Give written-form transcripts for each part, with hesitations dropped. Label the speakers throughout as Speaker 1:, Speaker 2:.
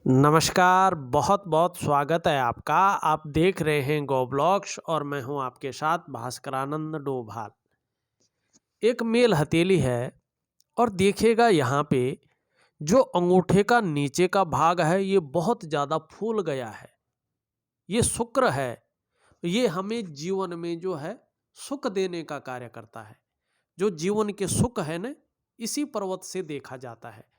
Speaker 1: नमस्कार, बहुत बहुत स्वागत है आपका। आप देख रहे हैं गो ब्लॉग्स और मैं हूं आपके साथ भास्करानंद डोभाल। एक मेल हथेली है और देखिएगा यहाँ पे जो अंगूठे का नीचे का भाग है ये बहुत ज़्यादा फूल गया है। ये शुक्र है, ये हमें जीवन में जो है सुख देने का कार्य करता है। जो जीवन के सुख है ना, इसी पर्वत से देखा जाता है।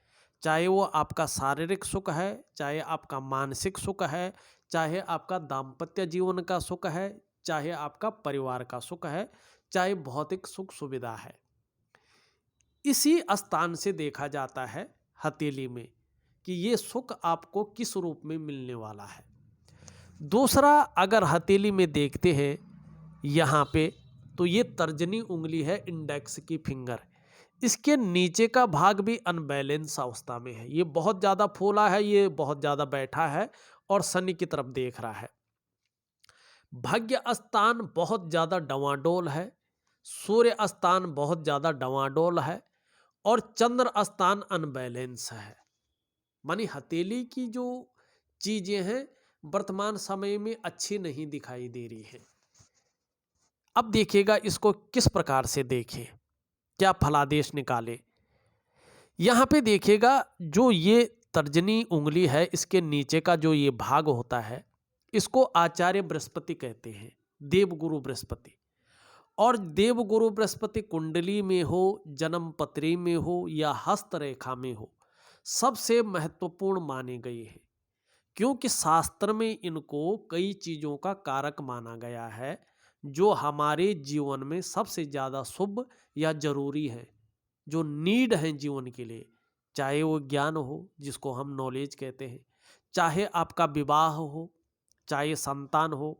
Speaker 1: चाहे वो आपका शारीरिक सुख है, चाहे आपका मानसिक सुख है, चाहे आपका दाम्पत्य जीवन का सुख है, चाहे आपका परिवार का सुख है, चाहे भौतिक सुख सुविधा है, इसी स्थान से देखा जाता है हथेली में कि ये सुख आपको किस रूप में मिलने वाला है। दूसरा, अगर हथेली में देखते हैं यहाँ पे, तो ये तर्जनी उंगली है, इंडेक्स की फिंगर। इसके नीचे का भाग भी अनबैलेंस अवस्था में है। ये बहुत ज़्यादा फूला है, ये बहुत ज़्यादा बैठा है और शनि की तरफ देख रहा है। भाग्य स्थान बहुत ज़्यादा डवाडोल है, सूर्य स्थान बहुत ज़्यादा डवाडोल है और चंद्र स्थान अनबैलेंस है। मानी हथेली की जो चीज़ें हैं वर्तमान समय में अच्छी नहीं दिखाई दे रही हैं। अब देखिएगा इसको किस प्रकार से देखें, क्या फलादेश निकाले। यहाँ पे देखिएगा जो ये तर्जनी उंगली है, इसके नीचे का जो ये भाग होता है, इसको आचार्य बृहस्पति कहते हैं, देवगुरु बृहस्पति। और देवगुरु बृहस्पति कुंडली में हो, जन्म पत्री में हो या हस्तरेखा में हो, सबसे महत्वपूर्ण माने गए हैं। क्योंकि शास्त्र में इनको कई चीज़ों का कारक माना गया है जो हमारे जीवन में सबसे ज़्यादा शुभ या जरूरी है, जो नीड है जीवन के लिए। चाहे वो ज्ञान हो, जिसको हम नॉलेज कहते हैं, चाहे आपका विवाह हो, चाहे संतान हो,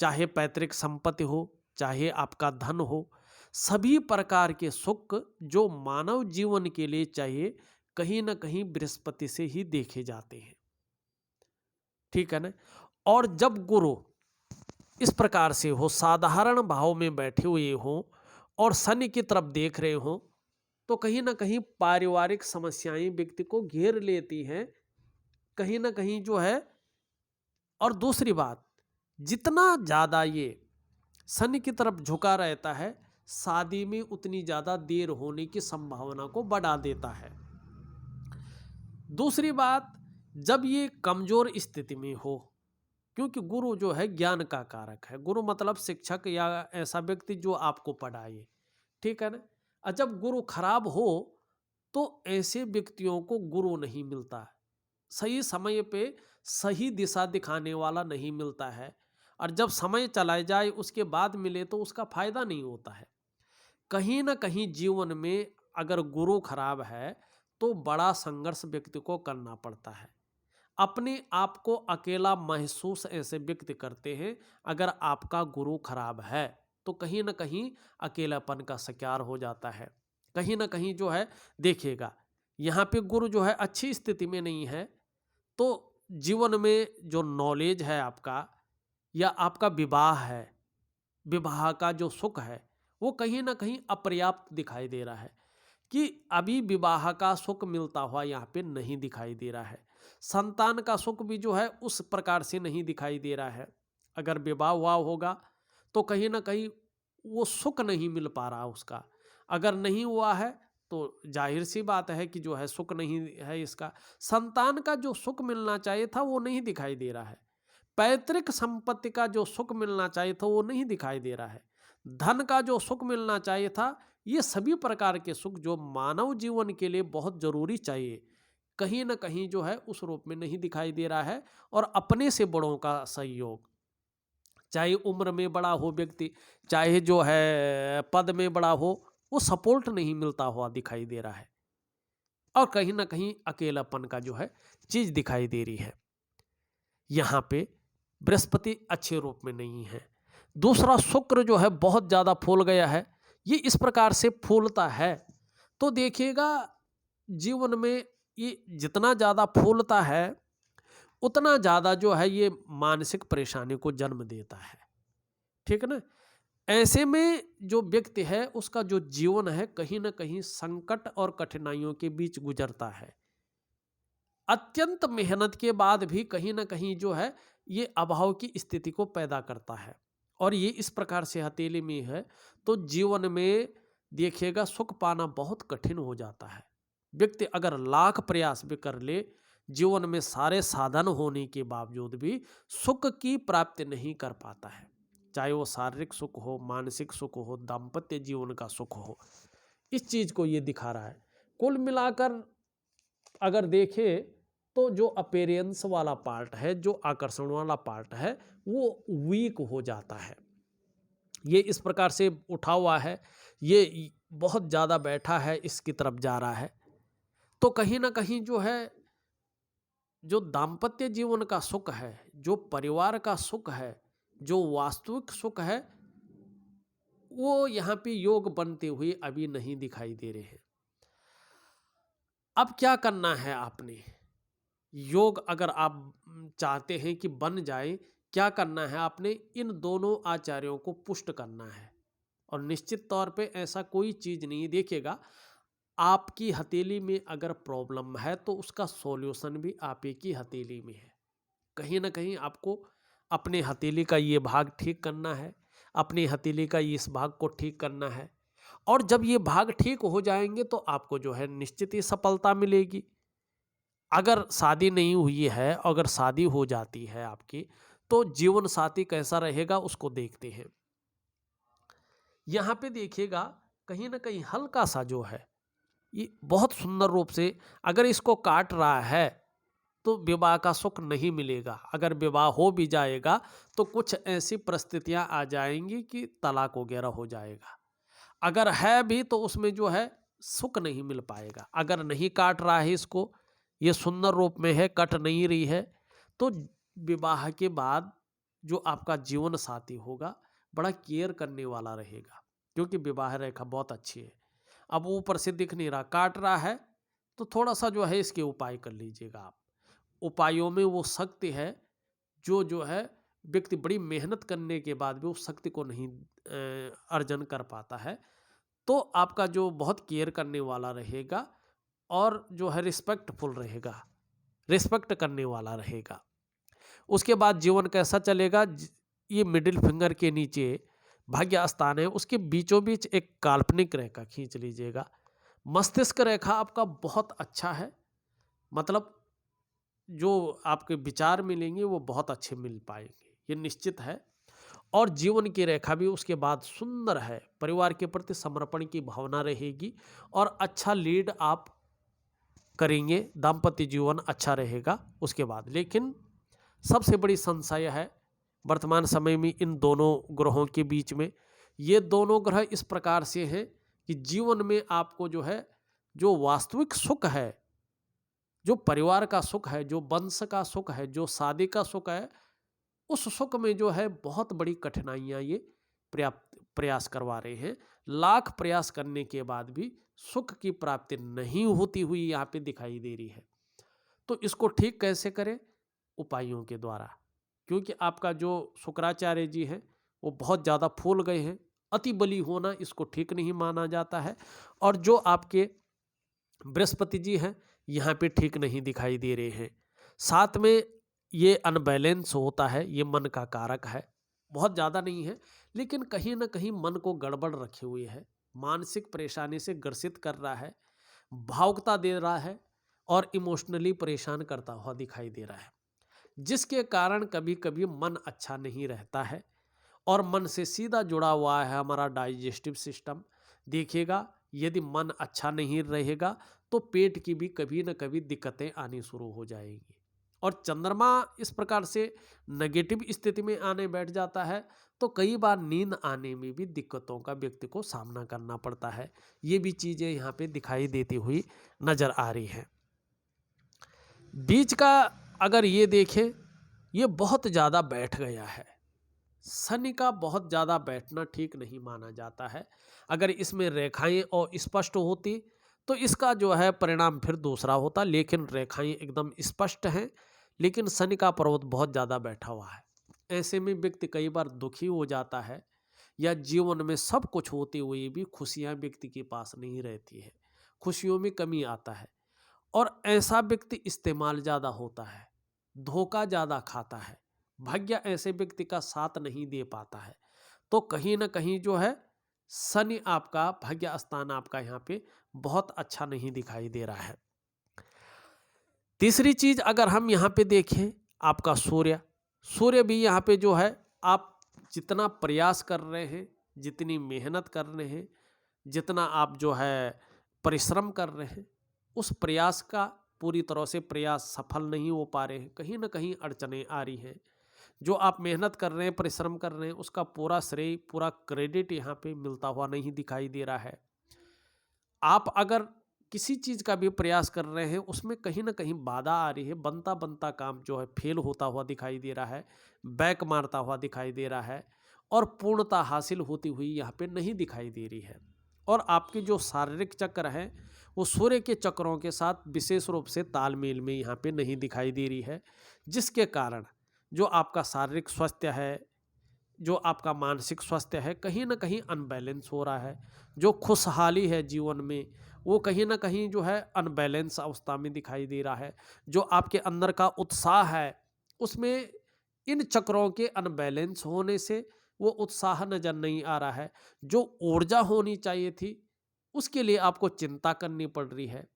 Speaker 1: चाहे पैतृक संपत्ति हो, चाहे आपका धन हो, सभी प्रकार के सुख जो मानव जीवन के लिए चाहिए, कहीं ना कहीं बृहस्पति से ही देखे जाते हैं। ठीक है ना। और जब गुरु इस प्रकार से हो, साधारण भाव में बैठे हुए हो और शनि की तरफ देख रहे हो, तो कहीं ना कहीं पारिवारिक समस्याएं व्यक्ति को घेर लेती हैं, कहीं ना कहीं जो है। और दूसरी बात, जितना ज़्यादा ये शनि की तरफ झुका रहता है, शादी में उतनी ज़्यादा देर होने की संभावना को बढ़ा देता है। दूसरी बात, जब ये कमजोर स्थिति में हो, क्योंकि गुरु जो है ज्ञान का कारक है, गुरु मतलब शिक्षक या ऐसा व्यक्ति जो आपको पढ़ाए, ठीक है ना। और जब गुरु खराब हो तो ऐसे व्यक्तियों को गुरु नहीं मिलता, सही समय पे सही दिशा दिखाने वाला नहीं मिलता है। और जब समय चला जाए उसके बाद मिले तो उसका फायदा नहीं होता है। कहीं ना कहीं जीवन में अगर गुरु खराब है तो बड़ा संघर्ष व्यक्ति को करना पड़ता है। अपने आप को अकेला महसूस ऐसे व्यक्ति करते हैं। अगर आपका गुरु खराब है तो कहीं ना कहीं अकेलापन का शिकार हो जाता है। कहीं ना कहीं जो है देखिएगा, यहाँ पे गुरु जो है अच्छी स्थिति में नहीं है, तो जीवन में जो नॉलेज है आपका या आपका विवाह है, विवाह का जो सुख है, वो कहीं ना कहीं अपर्याप्त दिखाई दे रहा है कि अभी विवाह का सुख मिलता हुआ यहाँ पे नहीं दिखाई दे रहा है। संतान का सुख भी जो है उस प्रकार से नहीं दिखाई दे रहा है। अगर विवाह हुआ होगा तो कहीं ना कहीं वो सुख नहीं मिल पा रहा उसका। अगर नहीं हुआ है तो जाहिर सी बात है कि जो है सुख नहीं है इसका। संतान का जो सुख मिलना चाहिए था वो नहीं दिखाई दे रहा है। पैतृक संपत्ति का जो सुख मिलना चाहिए था वो नहीं दिखाई दे रहा है। धन का जो सुख मिलना चाहिए था, ये सभी प्रकार के सुख जो मानव जीवन के लिए बहुत जरूरी चाहिए, कहीं ना कहीं जो है उस रूप में नहीं दिखाई दे रहा है। और अपने से बड़ों का सहयोग, चाहे उम्र में बड़ा हो व्यक्ति, चाहे जो है पद में बड़ा हो, वो सपोर्ट नहीं मिलता हुआ दिखाई दे रहा है। और कहीं ना कहीं अकेलापन का जो है चीज दिखाई दे रही है। यहाँ पे बृहस्पति अच्छे रूप में नहीं है। दूसरा, शुक्र जो है बहुत ज़्यादा फूल गया है। ये इस प्रकार से फूलता है तो देखिएगा जीवन में ये जितना ज़्यादा फूलता है उतना ज़्यादा जो है ये मानसिक परेशानी को जन्म देता है। ठीक है ना। ऐसे में जो व्यक्ति है उसका जो जीवन है कहीं ना कहीं संकट और कठिनाइयों के बीच गुजरता है। अत्यंत मेहनत के बाद भी कहीं ना कहीं जो है ये अभाव की स्थिति को पैदा करता है। और ये इस प्रकार से हथेली में है तो जीवन में देखिएगा सुख पाना बहुत कठिन हो जाता है। व्यक्ति अगर लाख प्रयास भी कर ले, जीवन में सारे साधन होने के बावजूद भी सुख की प्राप्ति नहीं कर पाता है। चाहे वो शारीरिक सुख हो, मानसिक सुख हो, दाम्पत्य जीवन का सुख हो, इस चीज को ये दिखा रहा है। कुल मिलाकर अगर देखें तो जो अपीयरेंस वाला पार्ट है, जो आकर्षण वाला पार्ट है, वो वीक हो जाता है। ये इस प्रकार से उठा हुआ है, ये बहुत ज़्यादा बैठा है, इसकी तरफ जा रहा है। तो कहीं ना कहीं जो है, जो दाम्पत्य जीवन का सुख है, जो परिवार का सुख है, जो वास्तविक सुख है, वो यहाँ पे योग बनते हुए अभी नहीं दिखाई दे रहे हैं। अब क्या करना है आपने? योग अगर आप चाहते हैं कि बन जाए, क्या करना है आपने? इन दोनों आचार्यों को पुष्ट करना है। और निश्चित तौर पे ऐसा कोई चीज नहीं, देखिएगा आपकी हथेली में अगर प्रॉब्लम है तो उसका सॉल्यूशन भी आप ही की हथेली में है। कहीं ना कहीं आपको अपने हथेली का ये भाग ठीक करना है, अपनी हथेली का इस भाग को ठीक करना है। और जब ये भाग ठीक हो जाएंगे तो आपको जो है निश्चित ही सफलता मिलेगी। अगर शादी नहीं हुई है, अगर शादी हो जाती है आपकी, तो जीवन साथी कैसा रहेगा उसको देखते हैं। यहाँ पे देखिएगा कहीं ना कहीं हल्का सा जो है ये बहुत सुंदर रूप से, अगर इसको काट रहा है तो विवाह का सुख नहीं मिलेगा। अगर विवाह हो भी जाएगा तो कुछ ऐसी परिस्थितियां आ जाएंगी कि तलाक वगैरह हो जाएगा। अगर है भी तो उसमें जो है सुख नहीं मिल पाएगा। अगर नहीं काट रहा है इसको, ये सुंदर रूप में है, कट नहीं रही है, तो विवाह के बाद जो आपका जीवन साथी होगा बड़ा केयर करने वाला रहेगा, क्योंकि विवाह रेखा बहुत अच्छी है। अब ऊपर से दिख नहीं रहा, काट रहा है, तो थोड़ा सा जो है इसके उपाय कर लीजिएगा आप। उपायों में वो शक्ति है जो है व्यक्ति बड़ी मेहनत करने के बाद भी उस शक्ति को नहीं अर्जन कर पाता है। तो आपका जो बहुत केयर करने वाला रहेगा और जो है रिस्पेक्टफुल रहेगा, रिस्पेक्ट करने वाला रहेगा। उसके बाद जीवन कैसा चलेगा? ये मिडिल फिंगर के नीचे भाग्य स्थान है, उसके बीचों बीच एक काल्पनिक रेखा खींच लीजिएगा। मस्तिष्क रेखा आपका बहुत अच्छा है, मतलब जो आपके विचार मिलेंगे वो बहुत अच्छे मिल पाएंगे, ये निश्चित है। और जीवन की रेखा भी उसके बाद सुंदर है, परिवार के प्रति समर्पण की भावना रहेगी और अच्छा लीड आप करेंगे, दाम्पत्य जीवन अच्छा रहेगा उसके बाद। लेकिन सबसे बड़ी संशय है वर्तमान समय में इन दोनों ग्रहों के बीच में, ये दोनों ग्रह इस प्रकार से हैं कि जीवन में आपको जो है, जो वास्तविक सुख है, जो परिवार का सुख है, जो वंश का सुख है, जो शादी का सुख है, उस सुख में जो है बहुत बड़ी कठिनाइयां ये प्रयास करवा रहे हैं। लाख प्रयास करने के बाद भी सुख की प्राप्ति नहीं होती हुई यहाँ पे दिखाई दे रही है। तो इसको ठीक कैसे करें? उपायों के द्वारा। क्योंकि आपका जो शुक्राचार्य जी हैं वो बहुत ज़्यादा फूल गए हैं, अति बली होना इसको ठीक नहीं माना जाता है। और जो आपके बृहस्पति जी हैं यहाँ पे ठीक नहीं दिखाई दे रहे हैं। साथ में ये अनबैलेंस होता है, ये मन का कारक है, बहुत ज़्यादा नहीं है लेकिन कहीं ना कहीं मन को गड़बड़ रखे हुए है, मानसिक परेशानी से ग्रसित कर रहा है, भावुकता दे रहा है और इमोशनली परेशान करता हुआ दिखाई दे रहा है, जिसके कारण कभी कभी मन अच्छा नहीं रहता है। और मन से सीधा जुड़ा हुआ है हमारा डाइजेस्टिव सिस्टम। देखिएगा यदि मन अच्छा नहीं रहेगा तो पेट की भी कभी न कभी दिक्कतें आनी शुरू हो जाएंगी। और चंद्रमा इस प्रकार से नेगेटिव स्थिति में आने बैठ जाता है तो कई बार नींद आने में भी दिक्कतों का व्यक्ति को सामना करना पड़ता है। ये भी चीज़ें यहाँ पे दिखाई देती हुई नजर आ रही हैं। बीच का अगर ये देखें, ये बहुत ज़्यादा बैठ गया है। शनि का बहुत ज़्यादा बैठना ठीक नहीं माना जाता है। अगर इसमें रेखाएं और स्पष्ट होती तो इसका जो है परिणाम फिर दूसरा होता, लेकिन रेखाएं एकदम स्पष्ट हैं, लेकिन शनि का पर्वत बहुत ज़्यादा बैठा हुआ है। ऐसे में व्यक्ति कई बार दुखी हो जाता है, या जीवन में सब कुछ होते हुए भी खुशियाँ व्यक्ति के पास नहीं रहती है, खुशियों में कमी आता है। और ऐसा व्यक्ति इस्तेमाल ज़्यादा होता है, धोखा ज़्यादा खाता है, भाग्य ऐसे व्यक्ति का साथ नहीं दे पाता है। तो कहीं न कहीं जो है शनि आपका भाग्य स्थान आपका यहाँ पे बहुत अच्छा नहीं दिखाई दे रहा है। तीसरी चीज़ अगर हम यहाँ पे देखें आपका सूर्य, सूर्य भी यहाँ पे जो है आप जितना प्रयास कर रहे हैं, जितनी मेहनत कर रहे हैं, जितना आप जो है परिश्रम कर रहे हैं, उस प्रयास का पूरी तरह से प्रयास सफल नहीं हो पा रहे हैं, कहीं न कहीं अड़चनें आ रही हैं। जो आप मेहनत कर रहे हैं, परिश्रम कर रहे हैं, उसका पूरा श्रेय, पूरा क्रेडिट यहाँ पे मिलता हुआ नहीं दिखाई दे रहा है। आप अगर किसी चीज़ का भी प्रयास कर रहे हैं, उसमें कहीं न कहीं बाधा आ रही है, बनता-बनता काम जो है फेल होता हुआ दिखाई दे रहा है, बैक मारता हुआ दिखाई दे रहा है और पूर्णता हासिल होती हुई यहाँ पे नहीं दिखाई दे रही है। और आपके जो शारीरिक चक्र हैं, वो सूर्य के चक्रों के साथ विशेष रूप से तालमेल में यहाँ पे नहीं दिखाई दे रही है, जिसके कारण जो आपका शारीरिक स्वास्थ्य है, जो आपका मानसिक स्वास्थ्य है, कहीं न कहीं अनबैलेंस हो रहा है। जो खुशहाली है जीवन में, वो कहीं न कहीं जो है अनबैलेंस अवस्था में दिखाई दे रहा है। जो आपके अंदर का उत्साह है, उसमें इन चक्रों के अनबैलेंस होने से वो उत्साह नज़र नहीं आ रहा है। जो ऊर्जा होनी चाहिए थी, उसके लिए आपको चिंता करनी पड़ रही है।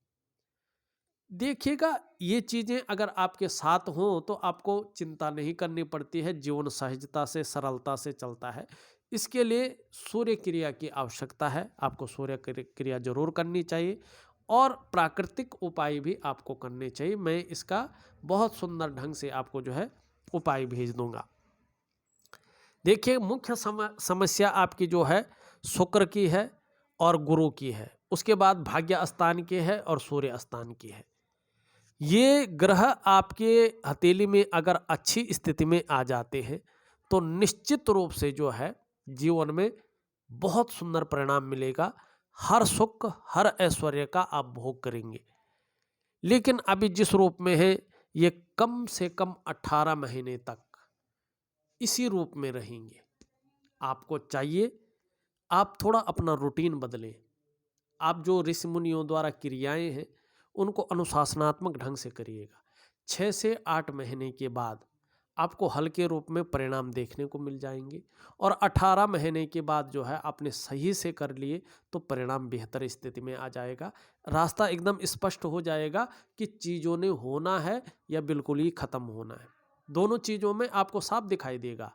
Speaker 1: देखिएगा, ये चीज़ें अगर आपके साथ हों तो आपको चिंता नहीं करनी पड़ती है, जीवन सहजता से, सरलता से चलता है। इसके लिए सूर्य क्रिया की आवश्यकता है, आपको सूर्य क्रिया ज़रूर करनी चाहिए और प्राकृतिक उपाय भी आपको करने चाहिए। मैं इसका बहुत सुंदर ढंग से आपको जो है उपाय भेज दूँगा। देखिए, मुख्य समस्या आपकी जो है शुक्र की है और गुरु की है, उसके बाद भाग्य स्थान की है और सूर्य स्थान की है। ये ग्रह आपके हथेली में अगर अच्छी स्थिति में आ जाते हैं तो निश्चित रूप से जो है जीवन में बहुत सुंदर परिणाम मिलेगा। हर सुख, हर ऐश्वर्य का आप भोग करेंगे। लेकिन अभी जिस रूप में है, ये कम से कम 18 महीने तक इसी रूप में रहेंगे। आपको चाहिए आप थोड़ा अपना रूटीन बदलें। आप जो ऋषि मुनियों द्वारा क्रियाएं हैं, उनको अनुशासनात्मक ढंग से करिएगा। 6 से 8 महीने के बाद आपको हल्के रूप में परिणाम देखने को मिल जाएंगे और 18 महीने के बाद जो है आपने सही से कर लिए तो परिणाम बेहतर स्थिति में आ जाएगा। रास्ता एकदम स्पष्ट हो जाएगा कि चीज़ों ने होना है या बिल्कुल ही ख़त्म होना है। दोनों चीज़ों में आपको साफ दिखाई देगा।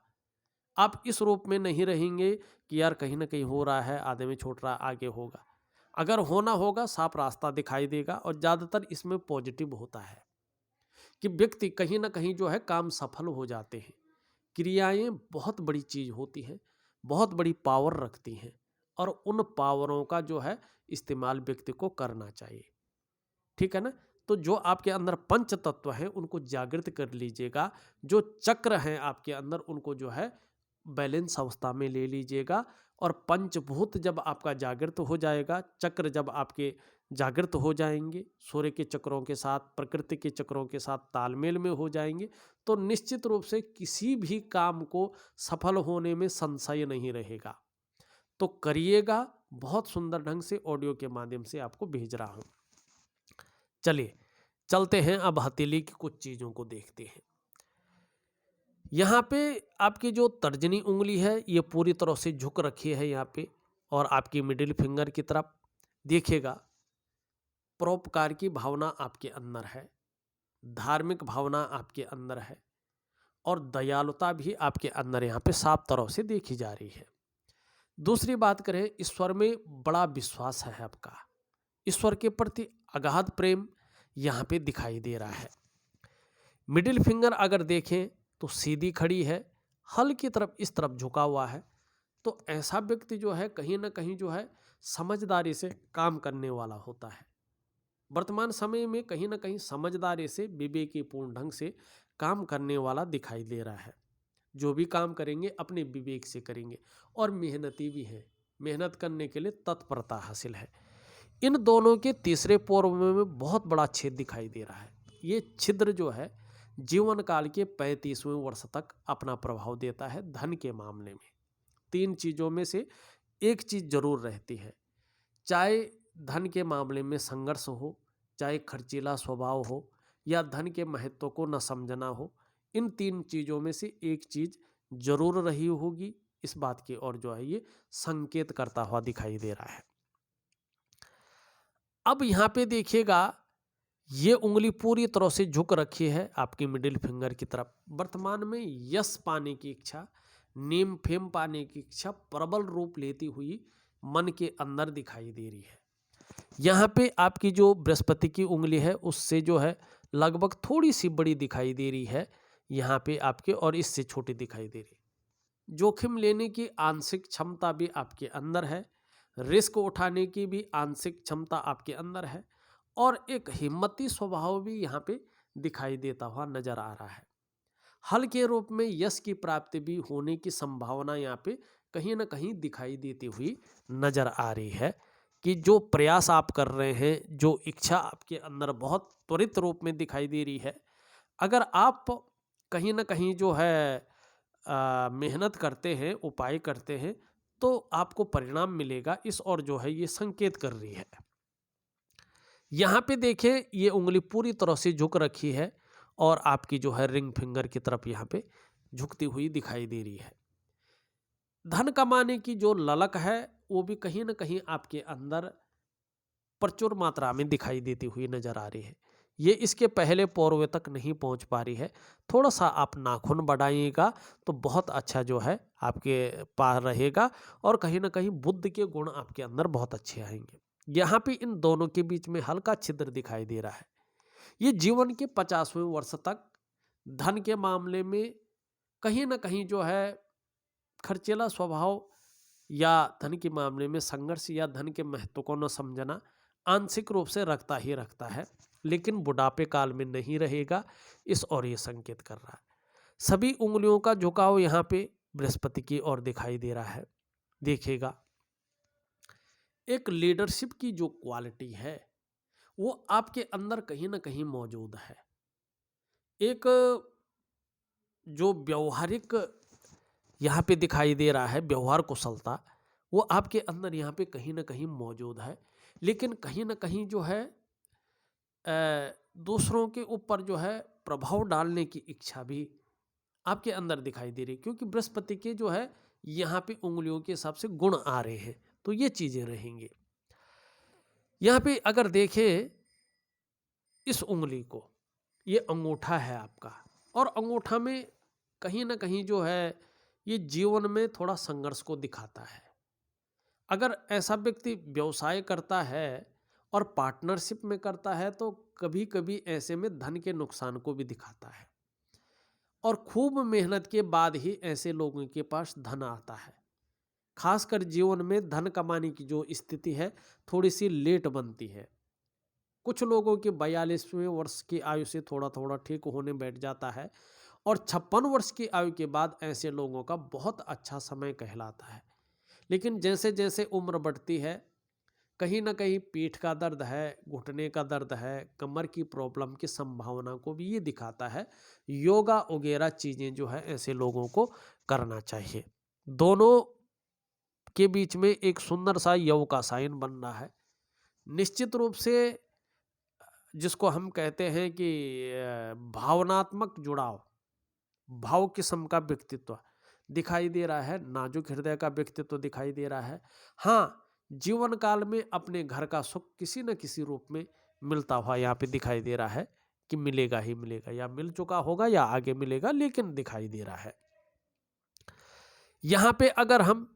Speaker 1: आप इस रूप में नहीं रहेंगे कि यार कहीं ना कहीं हो रहा है, आधे में छूट रहा, आगे होगा। अगर होना होगा, साफ रास्ता दिखाई देगा और ज़्यादातर इसमें पॉजिटिव होता है कि व्यक्ति कहीं ना कहीं जो है काम सफल हो जाते हैं। क्रियाएं बहुत बड़ी चीज़ होती हैं, बहुत बड़ी पावर रखती हैं और उन पावरों का जो है इस्तेमाल व्यक्ति को करना चाहिए। ठीक है ना? तो जो आपके अंदर पंच तत्व हैं उनको जागृत कर लीजिएगा। जो चक्र हैं आपके अंदर उनको जो है बैलेंस अवस्था में ले लीजिएगा और पंचभूत जब आपका जागृत हो जाएगा, चक्र जब आपके जागृत हो जाएंगे, सूर्य के चक्रों के साथ, प्रकृति के चक्रों के साथ तालमेल में हो जाएंगे, तो निश्चित रूप से किसी भी काम को सफल होने में संशय नहीं रहेगा। तो करिएगा, बहुत सुंदर ढंग से ऑडियो के माध्यम से आपको भेज रहा हूँ। चलिए चलते हैं, अब हथेली की कुछ चीज़ों को देखते हैं। यहाँ पे आपकी जो तर्जनी उंगली है ये पूरी तरह से झुक रखी है यहाँ पे और आपकी मिडिल फिंगर की तरफ देखिएगा। परोपकार की भावना आपके अंदर है, धार्मिक भावना आपके अंदर है और दयालुता भी आपके अंदर यहाँ पे साफ तरह से देखी जा रही है। दूसरी बात करें, ईश्वर में बड़ा विश्वास है आपका, ईश्वर के प्रति अगाध प्रेम यहाँ पे दिखाई दे रहा है। मिडिल फिंगर अगर देखें तो सीधी खड़ी है, हल्की तरफ इस तरफ झुका हुआ है। तो ऐसा व्यक्ति जो है कहीं ना कहीं जो है समझदारी से काम करने वाला होता है। वर्तमान समय में कहीं ना कहीं समझदारी से, विवेकीपूर्ण ढंग से काम करने वाला दिखाई दे रहा है। जो भी काम करेंगे अपने विवेक से करेंगे और मेहनती भी है, मेहनत करने के लिए तत्परता हासिल है। इन दोनों के तीसरे पोर में बहुत बड़ा छेद दिखाई दे रहा है। ये छिद्र जो है जीवन काल के 35वें वर्ष तक अपना प्रभाव देता है। धन के मामले में 3 चीज़ों में से एक चीज़ जरूर रहती है, चाहे धन के मामले में संघर्ष हो, चाहे खर्चीला स्वभाव हो या धन के महत्व को न समझना हो, इन 3 चीज़ों में से एक चीज़ जरूर रही होगी। इस बात की ओर जो है ये संकेत करता हुआ दिखाई दे रहा है। अब यहाँ पे देखिएगा, ये उंगली पूरी तरह से झुक रखी है आपकी मिडिल फिंगर की तरफ। वर्तमान में यश पाने की इच्छा, नेम फेम पाने की इच्छा प्रबल रूप लेती हुई मन के अंदर दिखाई दे रही है। यहाँ पे आपकी जो बृहस्पति की उंगली है उससे जो है लगभग थोड़ी सी बड़ी दिखाई दे रही है यहाँ पे आपके, और इससे छोटी दिखाई दे रही है। जोखिम लेने की आंशिक क्षमता भी आपके अंदर है, रिस्क उठाने की भी आंशिक क्षमता आपके अंदर है, और एक हिम्मती स्वभाव भी यहाँ पे दिखाई देता हुआ नजर आ रहा है। हल के रूप में यश की प्राप्ति भी होने की संभावना यहाँ पे कहीं ना कहीं दिखाई देती हुई नजर आ रही है कि जो प्रयास आप कर रहे हैं, जो इच्छा आपके अंदर बहुत त्वरित रूप में दिखाई दे रही है, अगर आप कहीं ना कहीं जो है मेहनत करते हैं, उपाय करते हैं, तो आपको परिणाम मिलेगा। इस और जो है ये संकेत कर रही है। यहाँ पे देखें, ये उंगली पूरी तरह से झुक रखी है और आपकी जो है रिंग फिंगर की तरफ यहाँ पे झुकती हुई दिखाई दे रही है। धन कमाने की जो ललक है वो भी कहीं ना कहीं आपके अंदर प्रचुर मात्रा में दिखाई देती हुई नजर आ रही है। ये इसके पहले पौरवे तक नहीं पहुंच पा रही है। थोड़ा सा आप नाखून बढ़ाइएगा तो बहुत अच्छा जो है आपके पास रहेगा, और कहीं ना कहीं बुद्ध के गुण आपके अंदर बहुत अच्छे आएंगे। यहाँ पे इन दोनों के बीच में हल्का छिद्र दिखाई दे रहा है। ये जीवन के 50वें वर्ष तक धन के मामले में कहीं ना कहीं जो है खर्चीला स्वभाव या धन के मामले में संघर्ष या धन के महत्व को न समझना आंशिक रूप से रखता ही रखता है, लेकिन बुढ़ापे काल में नहीं रहेगा। इस और ये संकेत कर रहा है। सभी उंगलियों का झुकाव यहाँ पे बृहस्पति की ओर दिखाई दे रहा है। देखिएगा, एक लीडरशिप की जो क्वालिटी है वो आपके अंदर कहीं ना कहीं मौजूद है। एक जो व्यवहारिक यहाँ पे दिखाई दे रहा है, व्यवहार कुशलता, वो आपके अंदर यहाँ पे कहीं ना कहीं मौजूद है। लेकिन कहीं ना कहीं जो है दूसरों के ऊपर जो है प्रभाव डालने की इच्छा भी आपके अंदर दिखाई दे रही, क्योंकि बृहस्पति के जो है यहाँ पे उंगलियों के हिसाब से गुण आ रहे हैं, तो ये चीजें रहेंगी। यहाँ पे अगर देखें इस उंगली को, ये अंगूठा है आपका, और अंगूठा में कहीं ना कहीं जो है ये जीवन में थोड़ा संघर्ष को दिखाता है। अगर ऐसा व्यक्ति व्यवसाय करता है और पार्टनरशिप में करता है तो कभी कभी ऐसे में धन के नुकसान को भी दिखाता है, और खूब मेहनत के बाद ही ऐसे लोगों के पास धन आता है। खासकर जीवन में धन कमाने की जो स्थिति है थोड़ी सी लेट बनती है। कुछ लोगों के 42वें वर्ष की आयु से थोड़ा थोड़ा ठीक होने बैठ जाता है, और 56 वर्ष की आयु के बाद ऐसे लोगों का बहुत अच्छा समय कहलाता है। लेकिन जैसे जैसे उम्र बढ़ती है, कहीं ना कहीं पीठ का दर्द है, घुटने का दर्द है, कमर की प्रॉब्लम की संभावना को भी ये दिखाता है। योगा वगैरह चीज़ें जो है ऐसे लोगों को करना चाहिए। दोनों के बीच में एक सुंदर सा योग का साइन बन रहा है। निश्चित रूप से जिसको हम कहते हैं कि भावनात्मक जुड़ाव, भाव किस्म का व्यक्तित्व दिखाई दे रहा है, नाजुक हृदय का व्यक्तित्व दिखाई दे रहा है। हाँ, जीवन काल में अपने घर का सुख किसी न किसी रूप में मिलता हुआ यहाँ पे दिखाई दे रहा है कि मिलेगा ही मिलेगा, या मिल चुका होगा या आगे मिलेगा, लेकिन दिखाई दे रहा है। यहाँ पे अगर हम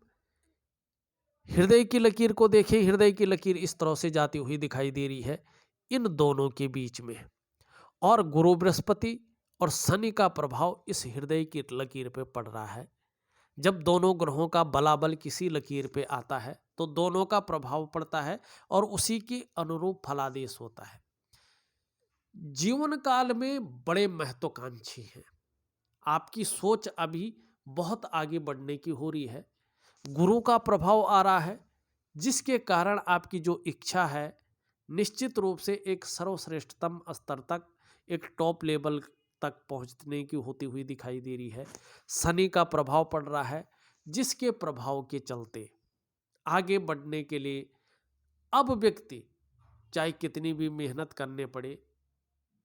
Speaker 1: हृदय की लकीर को देखें, हृदय की लकीर इस तरह से जाती हुई दिखाई दे रही है इन दोनों के बीच में, और गुरु बृहस्पति और शनि का प्रभाव इस हृदय की लकीर पे पड़ रहा है। जब दोनों ग्रहों का बलाबल किसी लकीर पे आता है तो दोनों का प्रभाव पड़ता है और उसी के अनुरूप फलादेश होता है। जीवन काल में बड़े महत्वाकांक्षी हैं, आपकी सोच अभी बहुत आगे बढ़ने की हो रही है। गुरु का प्रभाव आ रहा है, जिसके कारण आपकी जो इच्छा है निश्चित रूप से एक सर्वश्रेष्ठतम स्तर तक, एक टॉप लेवल तक पहुंचने की होती हुई दिखाई दे रही है। शनि का प्रभाव पड़ रहा है, जिसके प्रभाव के चलते आगे बढ़ने के लिए अब व्यक्ति चाहे कितनी भी मेहनत करने पड़े,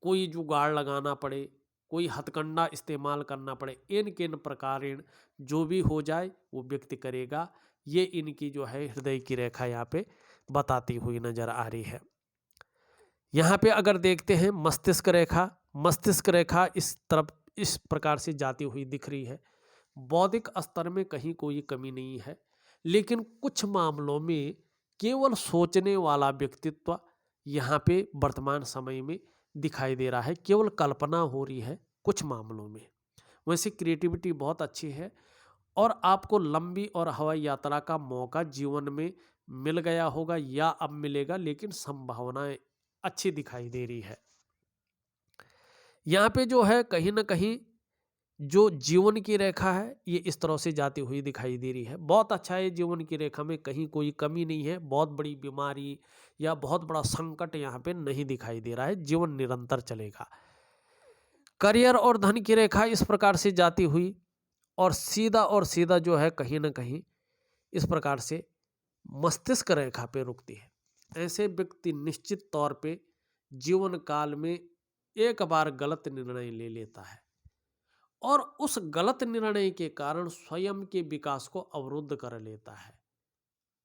Speaker 1: कोई जुगाड़ लगाना पड़े, कोई हथकंडा इस्तेमाल करना पड़े, इन किन प्रकारेण जो भी हो जाए वो व्यक्ति करेगा। ये इनकी जो है हृदय की रेखा यहाँ पे बताती हुई नजर आ रही है। यहाँ पे अगर देखते हैं मस्तिष्क रेखा इस तरफ इस प्रकार से जाती हुई दिख रही है। बौद्धिक स्तर में कहीं कोई कमी नहीं है, लेकिन कुछ मामलों में केवल सोचने वाला व्यक्तित्व यहाँ पे वर्तमान समय में दिखाई दे रहा है, केवल कल्पना हो रही है कुछ मामलों में। वैसे क्रिएटिविटी बहुत अच्छी है और आपको लंबी और हवाई यात्रा का मौका जीवन में मिल गया होगा या अब मिलेगा, लेकिन संभावनाएं अच्छी दिखाई दे रही है। यहाँ पे जो है कहीं ना कहीं जो जीवन की रेखा है ये इस तरह से जाती हुई दिखाई दे रही है। बहुत अच्छा है, जीवन की रेखा में कहीं कोई कमी नहीं है, बहुत बड़ी बीमारी या बहुत बड़ा संकट यहाँ पे नहीं दिखाई दे रहा है, जीवन निरंतर चलेगा। करियर और धन की रेखा इस प्रकार से जाती हुई और सीधा जो है कहीं ना कहीं इस प्रकार से मस्तिष्क रेखा पे रुकती है। ऐसे व्यक्ति निश्चित तौर पे जीवन काल में एक बार गलत निर्णय ले लेता है और उस गलत निर्णय के कारण स्वयं के विकास को अवरुद्ध कर लेता है।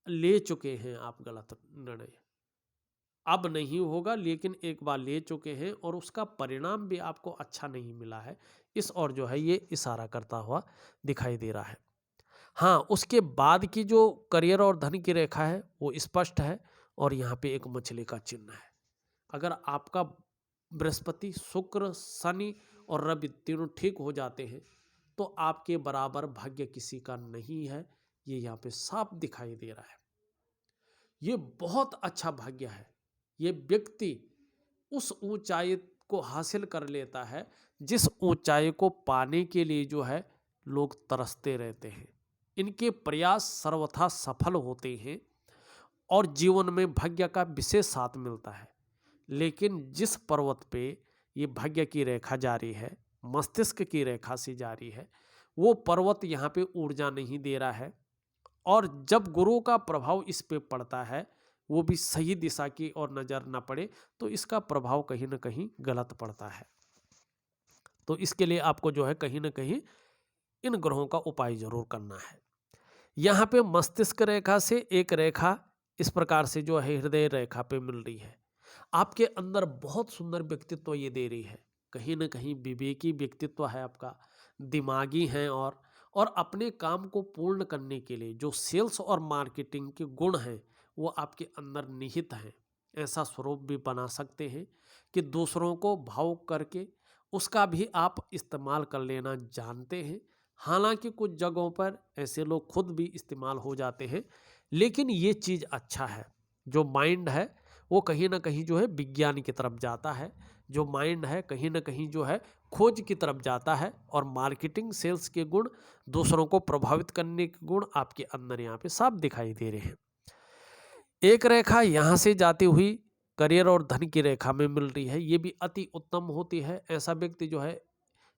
Speaker 1: ले चुके हैं आप गलत निर्णय, अब नहीं होगा, लेकिन एक बार ले चुके हैं और उसका परिणाम भी आपको अच्छा नहीं मिला है, इस ओर जो है ये इशारा करता हुआ दिखाई दे रहा है। हाँ, उसके बाद की जो करियर और धन की रेखा है वो स्पष्ट है और यहाँ पे एक मछली का चिन्ह है। अगर आपका बृहस्पति, शुक्र, शनि और रवि तीनों ठीक हो जाते हैं तो आपके बराबर भाग्य किसी का नहीं है, ये यहाँ पे साफ दिखाई दे रहा है। ये बहुत अच्छा भाग्य है। ये व्यक्ति उस ऊंचाई को हासिल कर लेता है जिस ऊंचाई को पाने के लिए जो है लोग तरसते रहते हैं। इनके प्रयास सर्वथा सफल होते हैं और जीवन में भाग्य का विशेष साथ मिलता है। लेकिन जिस पर्वत पे ये भाग्य की रेखा जारी है, मस्तिष्क की रेखा से जारी है, वो पर्वत यहाँ पे ऊर्जा नहीं दे रहा है और जब गुरु का प्रभाव इस पे पड़ता है वो भी सही दिशा की ओर नजर न पड़े तो इसका प्रभाव कहीं ना कहीं गलत पड़ता है। तो इसके लिए आपको जो है कहीं ना कहीं इन ग्रहों का उपाय जरूर करना है। यहाँ पे मस्तिष्क रेखा से एक रेखा इस प्रकार से जो है हृदय रेखा पे मिल रही है। आपके अंदर बहुत सुंदर व्यक्तित्व ये दे रही है, कहीं ना कहीं विवेकी व्यक्तित्व है आपका, दिमागी है और अपने काम को पूर्ण करने के लिए जो सेल्स और मार्केटिंग के गुण हैं वो आपके अंदर निहित हैं। ऐसा स्वरूप भी बना सकते हैं कि दूसरों को भावुक करके उसका भी आप इस्तेमाल कर लेना जानते हैं। हालांकि कुछ जगहों पर ऐसे लोग खुद भी इस्तेमाल हो जाते हैं, लेकिन ये चीज़ अच्छा है। जो माइंड है वो कहीं ना कहीं जो है विज्ञान की तरफ जाता है, जो माइंड है कहीं ना कहीं जो है खोज की तरफ जाता है और मार्केटिंग सेल्स के गुण, दूसरों को प्रभावित करने के गुण आपके अंदर यहाँ पे साफ दिखाई दे रहे हैं। एक रेखा यहाँ से जाती हुई करियर और धन की रेखा में मिल रही है, ये भी अति उत्तम होती है। ऐसा व्यक्ति जो है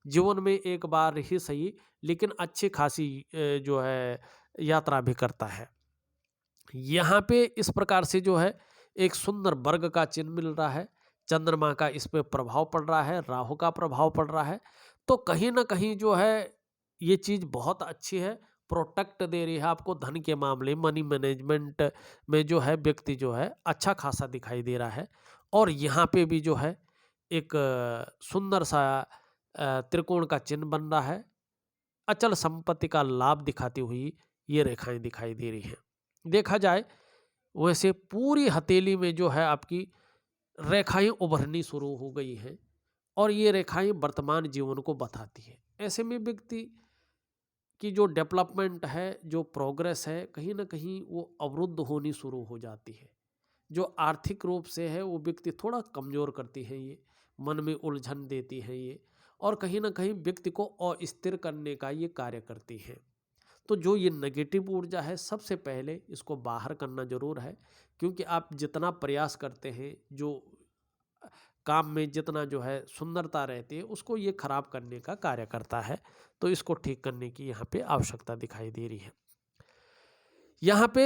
Speaker 1: जीवन में एक बार ही सही लेकिन अच्छी खासी जो है यात्रा भी करता है। यहाँ पे इस प्रकार से जो है एक सुंदर वर्ग का चिन्ह मिल रहा है, चंद्रमा का इस पे प्रभाव पड़ रहा है, राहु का प्रभाव पड़ रहा है, तो कहीं ना कहीं जो है ये चीज़ बहुत अच्छी है, प्रोटेक्ट दे रही है आपको धन के मामले, मनी मैनेजमेंट में जो है व्यक्ति जो है अच्छा खासा दिखाई दे रहा है। और यहाँ पे भी जो है एक सुंदर सा त्रिकोण का चिन्ह बन रहा है, अचल संपत्ति का लाभ दिखाती हुई ये रेखाएं दिखाई दे रही हैं। देखा जाए वैसे पूरी हथेली में जो है आपकी रेखाएं उभरनी शुरू हो गई हैं और ये रेखाएं वर्तमान जीवन को बताती है। ऐसे में व्यक्ति की जो डेवलपमेंट है, जो प्रोग्रेस है, कहीं ना कहीं वो अवरुद्ध होनी शुरू हो जाती है। जो आर्थिक रूप से है वो व्यक्ति थोड़ा कमज़ोर करती है, ये मन में उलझन देती है ये, और कहीं ना कहीं व्यक्ति को अस्थिर करने का ये कार्य करती है। तो जो ये नेगेटिव ऊर्जा है सबसे पहले इसको बाहर करना जरूर है, क्योंकि आप जितना प्रयास करते हैं, जो काम में जितना जो है सुंदरता रहती है उसको ये खराब करने का कार्य करता है। तो इसको ठीक करने की यहाँ पे आवश्यकता दिखाई दे रही है। यहाँ पे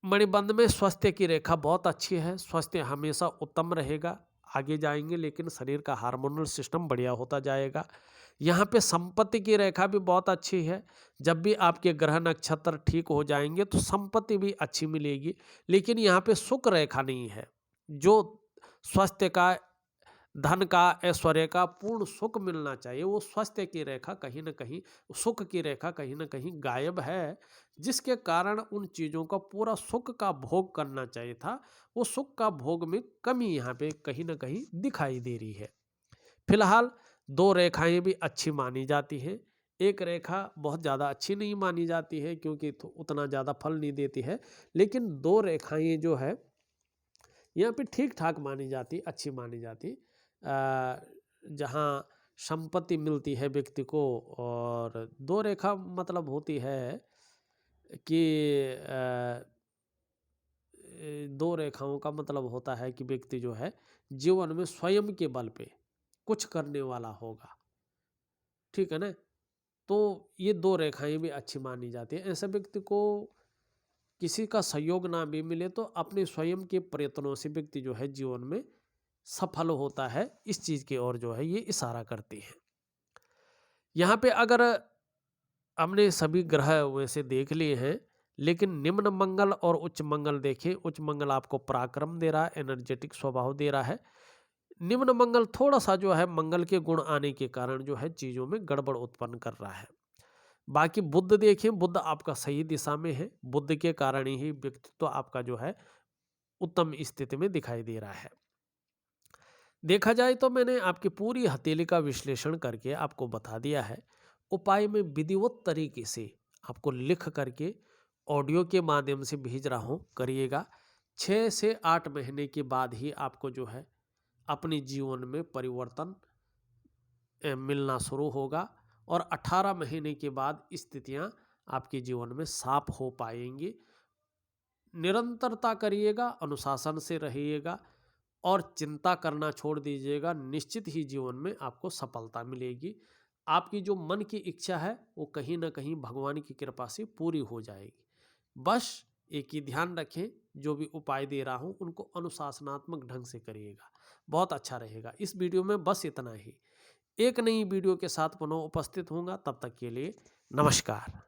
Speaker 1: मणिबंध में स्वास्थ्य की रेखा बहुत अच्छी है, स्वास्थ्य हमेशा उत्तम रहेगा, आगे जाएंगे लेकिन शरीर का हार्मोनल सिस्टम बढ़िया होता जाएगा। यहाँ पे संपत्ति की रेखा भी बहुत अच्छी है, जब भी आपके ग्रह नक्षत्र ठीक हो जाएंगे तो संपत्ति भी अच्छी मिलेगी। लेकिन यहाँ पे सुख रेखा नहीं है, जो स्वास्थ्य का, धन का, ऐश्वर्य का पूर्ण सुख मिलना चाहिए, वो स्वास्थ्य की रेखा कहीं ना कहीं, सुख की रेखा कहीं ना कहीं गायब है, जिसके कारण उन चीज़ों का पूरा सुख का भोग करना चाहिए था, वो सुख का भोग में कमी यहाँ पे कहीं ना कहीं दिखाई दे रही है। फिलहाल दो रेखाएं भी अच्छी मानी जाती हैं, एक रेखा बहुत ज़्यादा अच्छी नहीं मानी जाती है क्योंकि उतना ज़्यादा फल नहीं देती है, लेकिन दो रेखाएं जो है यहाँ पे ठीक ठाक मानी जाती, अच्छी मानी जाती। जहाँ संपत्ति मिलती है व्यक्ति को, और दो रेखा मतलब होती है कि दो रेखाओं का मतलब होता है कि व्यक्ति जो है जीवन में स्वयं के बल पे कुछ करने वाला होगा, ठीक है ना। तो ये दो रेखाएं भी अच्छी मानी जाती है। ऐसे व्यक्ति को किसी का सहयोग ना भी मिले तो अपने स्वयं के प्रयत्नों से व्यक्ति जो है जीवन में सफल होता है, इस चीज़ की ओर जो है ये इशारा करती है। यहाँ पे अगर हमने सभी ग्रह वैसे देख लिए हैं, लेकिन निम्न मंगल और उच्च मंगल देखें, उच्च मंगल आपको पराक्रम दे रहा है, एनर्जेटिक स्वभाव दे रहा है। निम्न मंगल थोड़ा सा जो है मंगल के गुण आने के कारण जो है चीज़ों में गड़बड़ उत्पन्न कर रहा है। बाकी बुध देखें, बुध आपका सही दिशा में है, बुध के कारण ही व्यक्तित्व आपका जो है उत्तम स्थिति में दिखाई दे रहा है। देखा जाए तो मैंने आपकी पूरी हथेली का विश्लेषण करके आपको बता दिया है। उपाय में विधिवत तरीके से आपको लिख करके ऑडियो के माध्यम से भेज रहा हूँ, करिएगा। 6 से 8 महीने के बाद ही आपको जो है अपने जीवन में परिवर्तन मिलना शुरू होगा, और 18 महीने के बाद स्थितियाँ आपके जीवन में साफ हो पाएंगी। निरंतरता करिएगा, अनुशासन से रहिएगा और चिंता करना छोड़ दीजिएगा, निश्चित ही जीवन में आपको सफलता मिलेगी। आपकी जो मन की इच्छा है वो कहीं ना कहीं भगवान की कृपा से पूरी हो जाएगी। बस एक ही ध्यान रखें, जो भी उपाय दे रहा हूँ उनको अनुशासनात्मक ढंग से करिएगा, बहुत अच्छा रहेगा। इस वीडियो में बस इतना ही। एक नई वीडियो के साथ पुनः उपस्थित होऊंगा, तब तक के लिए नमस्कार।